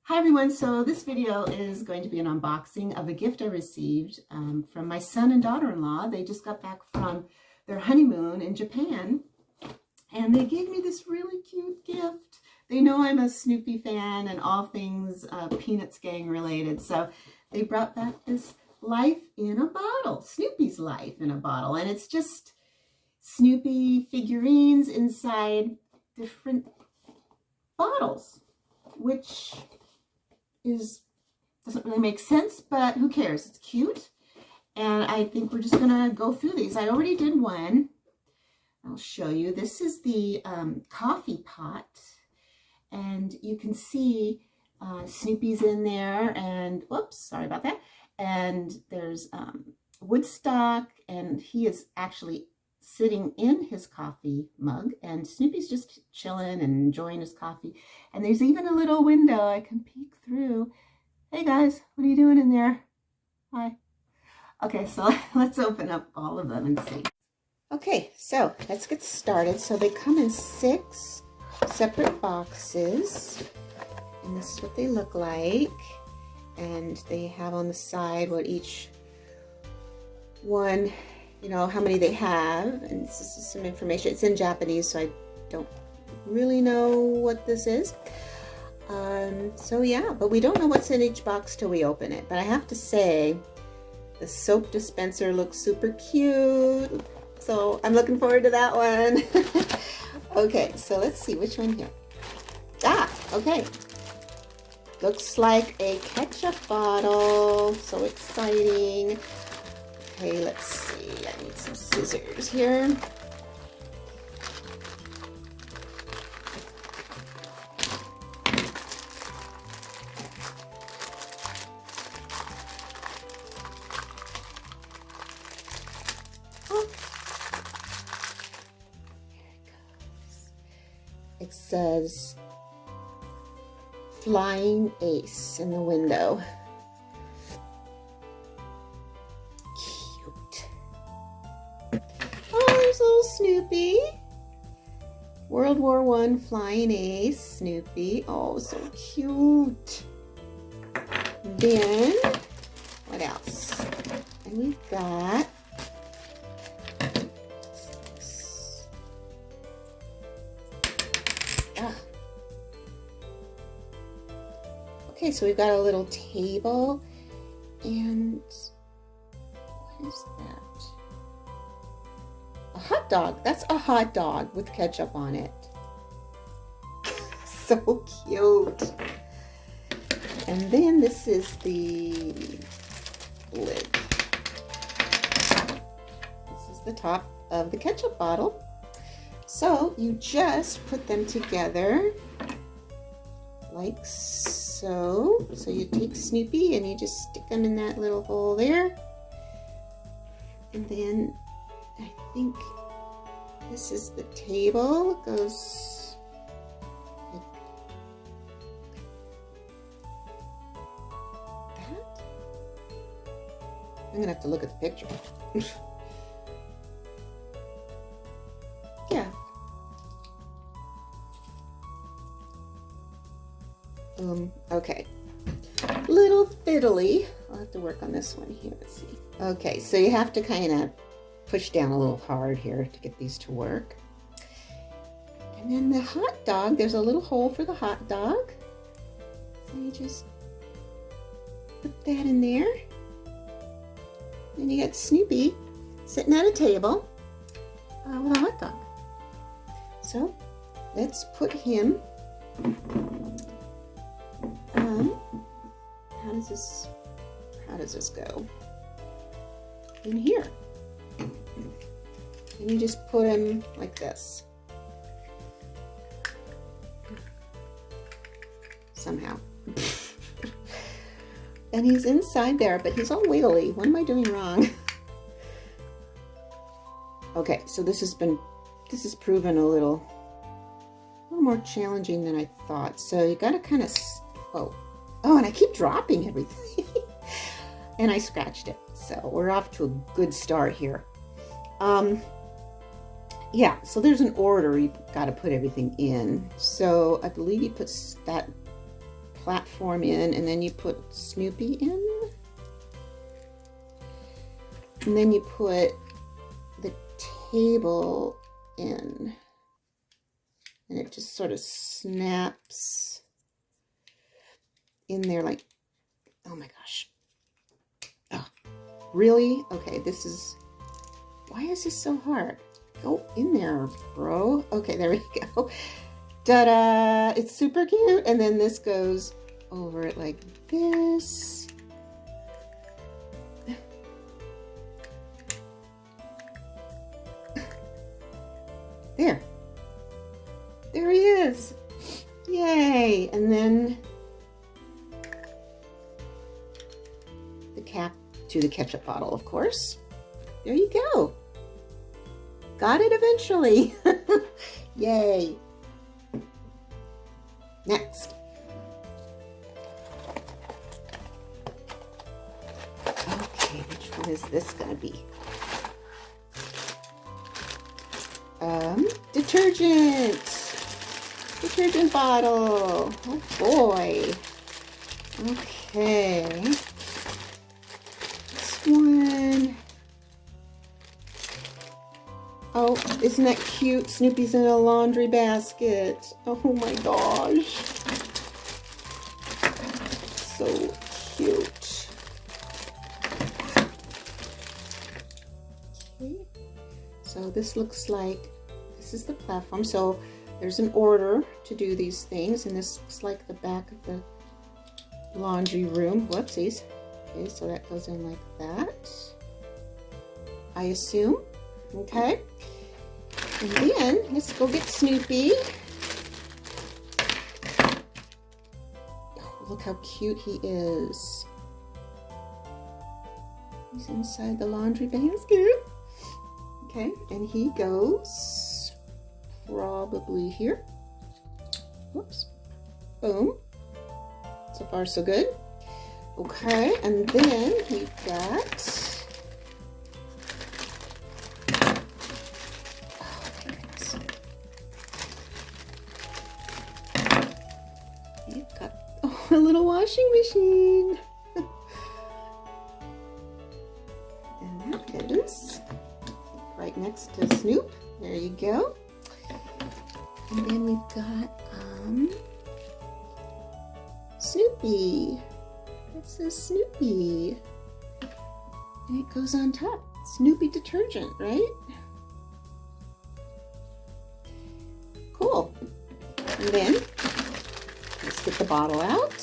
Hi everyone, so this video is going to be an unboxing of a gift I received from my son and daughter-in-law. They just got back from their honeymoon in Japan and they gave me this really cute gift. They know I'm a Snoopy fan and all things Peanuts gang related, so they brought back this life in a bottle, Snoopy's life in a bottle, and it's just Snoopy figurines inside different bottles, which doesn't really make sense, but who cares? It's cute. And I think we're just gonna go through these. I already did one. I'll show you. This is the coffee pot, and you can see Snoopy's in there, and whoops, sorry about that. And there's Woodstock, and he is actually sitting in his coffee mug, and Snoopy's just chilling and enjoying his coffee. And there's even a little window I can peek through. Hey guys, what are you doing in there? Hi. Okay, so let's open up all of them and see. Okay, so let's get started. So they come in 6 separate boxes, and this is what they look like. And they have on the side what each one, you know, how many they have, and this is some information. It's in Japanese, so I don't really know what this is. So yeah, but we don't know what's in each box till we open it. But I have to say, the soap dispenser looks super cute, so I'm looking forward to that one. Okay, so let's see which one here. Okay. Looks like a ketchup bottle. So exciting. Okay, let's see. I need some scissors here. Oh. Here it goes. It says Flying Ace in the window. Little Snoopy. World War I Flying Ace Snoopy. Oh, so cute. Then, what else? And we've got okay, so we've got a little table, and what is that? A hot dog. That's a hot dog with ketchup on it. So cute. And then this is the lid. This is the top of the ketchup bottle. So you just put them together like so. So you take Snoopy and you just stick them in that little hole there. And then I think this is the table. It goes like that. I'm gonna have to look at the picture. Yeah. Okay. Little fiddly. I'll have to work on this one here. Let's see. Okay, so you have to kind of push down a little hard here to get these to work. And then the hot dog, there's a little hole for the hot dog. So you just put that in there. And you got Snoopy sitting at a table with a hot dog. So let's put him, how does this go? In here. And you just put him like this. Somehow. And he's inside there, but he's all wiggly. What am I doing wrong? Okay, so this has proven a little more challenging than I thought. So you gotta kind of, oh, and I keep dropping everything. And I scratched it. So we're off to a good start here. Yeah, so there's an order you've got to put everything in. So I believe he puts that platform in, and then you put Snoopy in. And then you put the table in. And it just sort of snaps in there like, oh my gosh. Oh, really? Okay, this is, why is this so hard? Go in there, bro. Okay, there we go. Ta-da! It's super cute. And then this goes over it like this. There. There he is. Yay! And then the cap to the ketchup bottle, of course. There you go. Got it eventually. Yay. Next. Okay, which one is this going to be? Detergent bottle. Oh boy. Okay. This one. Oh, isn't that cute? Snoopy's in a laundry basket. Oh my gosh. So cute. Okay. So this looks like, this is the platform. So there's an order to do these things, and this looks like the back of the laundry room. Whoopsies. Okay, so that goes in like that, I assume. Okay. And then let's go get Snoopy. Oh, look how cute he is. He's inside the laundry basket. Okay, and he goes probably here. Whoops. Boom. So far, so good. Okay, and then we've got, oh my goodness. We've got, oh, a little washing machine. And that is right next to Snoop. There you go. And then we've got Snoopy. It says Snoopy. And it goes on top. Snoopy detergent, right? Cool. And then let's get the bottle out.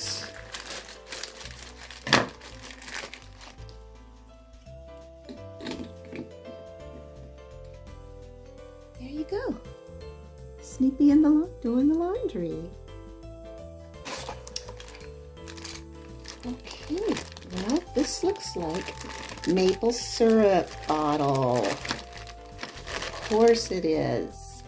There you go. Snoopy in the doing the laundry. Okay, well, this looks like maple syrup bottle. Of course it is.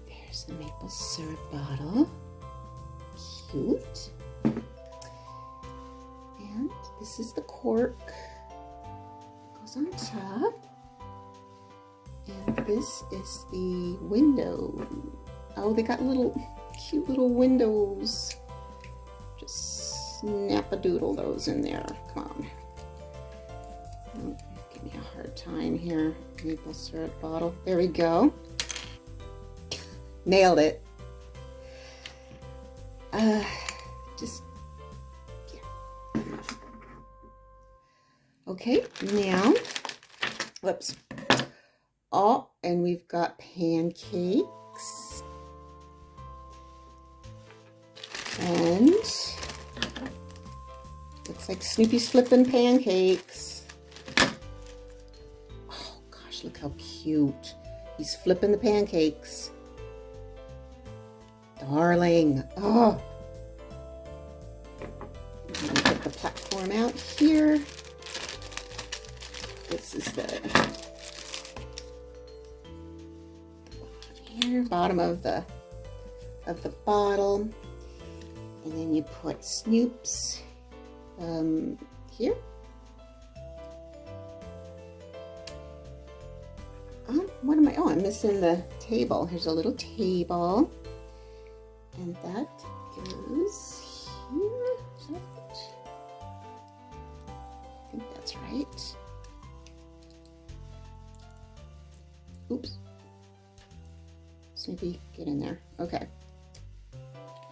There's the maple syrup bottle. Cute. And this is the cork. It goes on top. And this is the window. Oh, they got little cute little windows. Just snap-a-doodle those in there. Come on. Don't give me a hard time here. Maple syrup bottle. There we go. Nailed it. Just, yeah. Okay, now, whoops. Oh, and we've got pancakes. And looks like Snoopy's flipping pancakes. Oh gosh, look how cute. He's flipping the pancakes. Darling. Oh. I'm gonna get the platform out here. This is the bottom of the bottle. And then you put Snoop's here. What am I? Oh, I'm missing the table. Here's a little table. And that goes here. Is that it? I think that's right. Oops. Snoopy, get in there. Okay.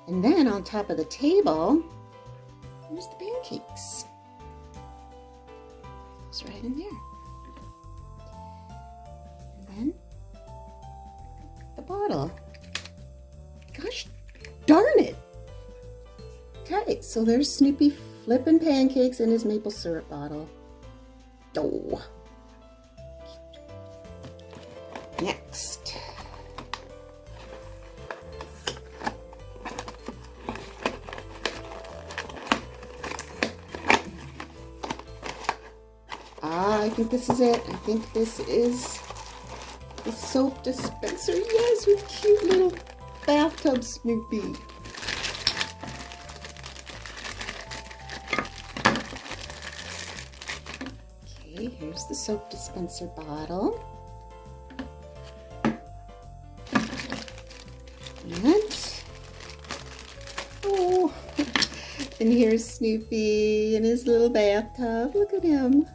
And then on top of the table, there's the pancakes. Goes right in there. And then the bottle. Gosh darn it! Okay, so there's Snoopy flipping pancakes in his maple syrup bottle. Oh. Next. I think this is it. I think this is the soap dispenser. Yes, with cute little bathtub Snoopy. Okay, here's the soap dispenser bottle. And, oh, and here's Snoopy in his little bathtub. Look at him.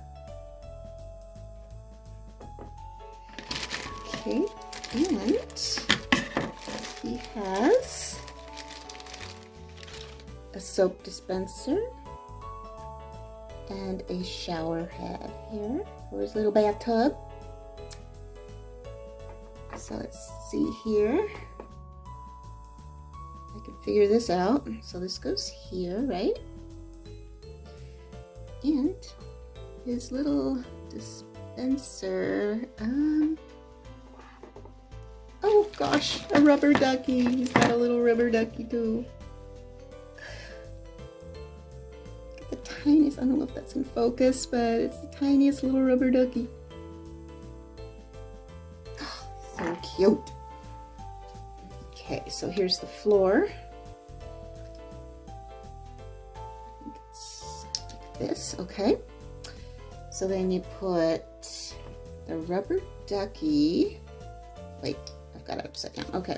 Okay, and he has a soap dispenser and a shower head here for his little bathtub. So let's see here. I can figure this out. So this goes here, right? And his little dispenser, oh gosh, a rubber ducky. He's got a little rubber ducky too. Look at the tiniest, I don't know if that's in focus, but it's the tiniest little rubber ducky. Oh, so cute. Okay, so here's the floor. I think it's like this, okay. So then you put the rubber ducky. Wait. I've got it upside down. Okay,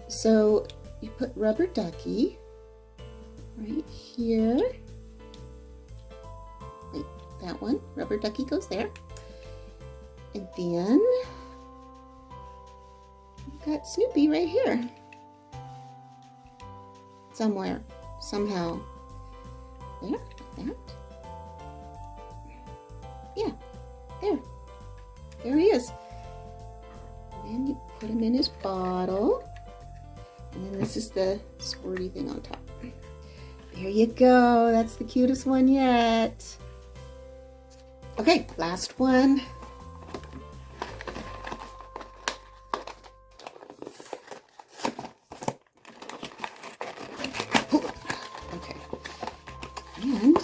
so you put rubber ducky right here. Wait, that one. Rubber ducky goes there. And then you've got Snoopy right here. Somewhere, somehow. There, like that. Yeah, there. There he is. And you put him in his bottle. And then this is the squirty thing on top. There you go. That's the cutest one yet. Okay, last one. Okay. And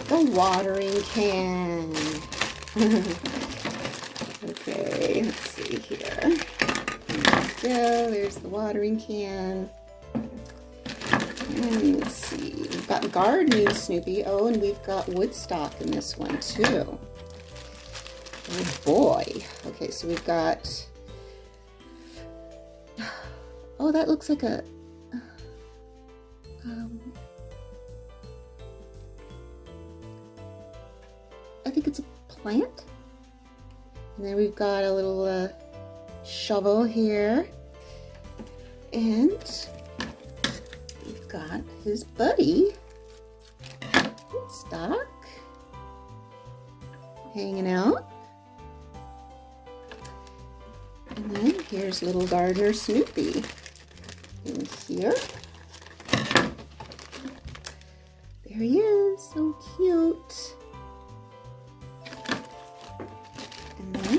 the watering can. Okay, let's see here. There we go. There's the watering can. And let's see. We've got gardening Snoopy. Oh, and we've got Woodstock in this one too. Oh boy. Okay, so we've got. Oh, that looks like a. I think it's a plant. And then we've got a little shovel here. And we've got his buddy, Woodstock, hanging out. And then here's little gardener Snoopy in here. There he is, so cute. And then,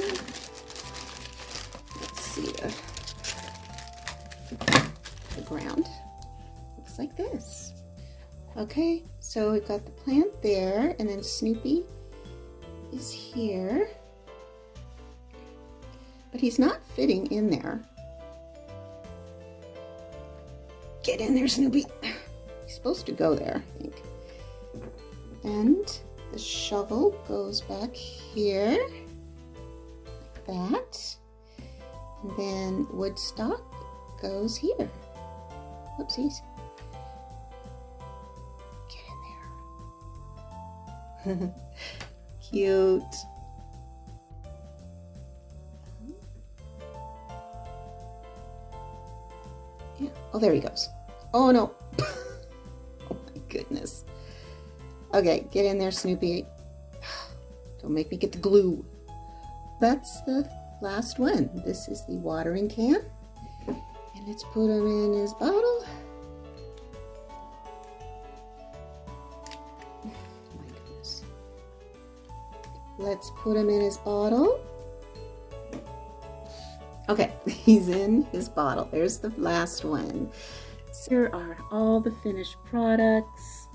let's see, the ground looks like this. Okay, so we've got the plant there, and then Snoopy is here. But he's not fitting in there. Get in there, Snoopy. he's supposed to go there, I think. And the shovel goes back here, like that. And then Woodstock goes here. Whoopsies. Get in there. Cute. Yeah. Oh, there he goes. Oh, no. Oh, my goodness. Okay, get in there, Snoopy. Don't make me get the glue. That's the last one. This is the watering can. And let's put him in his bottle. Oh my goodness. Let's put him in his bottle. Okay, he's in his bottle. There's the last one. So here are all the finished products.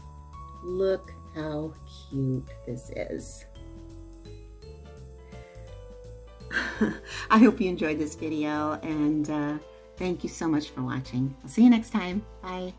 Look how cute this is. I hope you enjoyed this video, and thank you so much for watching. I'll see you next time. Bye.